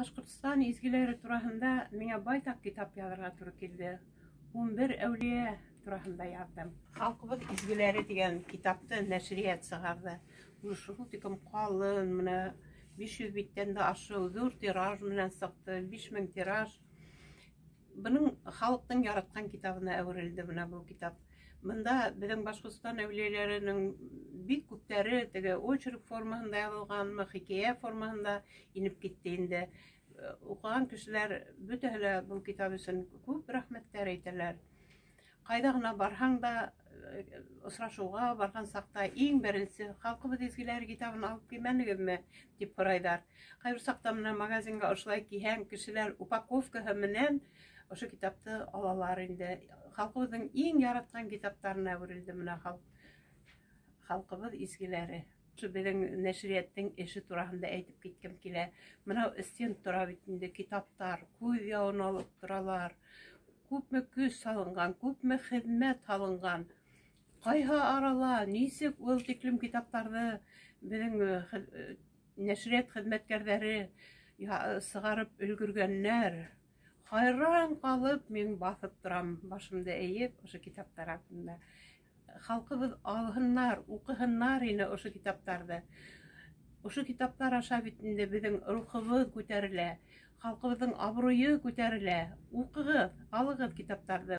Башкортстан изгеләре тураһында миңа байтак китап язарга туры килде. 11 әүлия тураһында яздым. Халкыбыз изгеләре дигән китапты нәшрият сыгарды. Шул тикем калын, менә 500 биттән дә ашыу, зур тираж менән сыкты, 5000 тираж. Буның халыктың яраткан китабына әверелде менә бу китап. Монда безнең Башкортстан әүлияләренең бик күптәре теге очерк формасында язылганмы, хикая формасында инеп китте инде. Укыган кешеләр бөтәһе бу китап өчен күп рәхмәтләр әйтәләр. Кайда гына барһаң да, очрашуга барган сакта иң беренче халкыбыз изгеләре китабын алып килмәнегезме дип сорайлар. Кайбер сакта менә магазинга ошлай киһәң кешеләр упаковкаһы менән ошо китапты алалар инде. Халкыбызның иң яраткан китаптарына әверелде менә халкыбыз изгеләре. Безнең нәшрияттың эше тураһында әйтеп киткем килә. Менә стен тора бит инде китаптар, күз явын алып торалар. Күпме көч салынган, күпме хезмәт салынган. Кайһы арала, нисек ул тиклем китаптарны безнең нәшрият хезмәткәрләре сыгарып өлгергәннәр. Хайран калып мин басып торам, башымды әйеп ошо китаптар хакында. Халкыбыз алһыннар, укыһыннар ине ошо китаптарды. Ошо китаптар аша бит инде безнең рухыбыз күтәрелә, халкыбызның абруйы күтәрелә. Укыгыз, алыгыз китаптарды.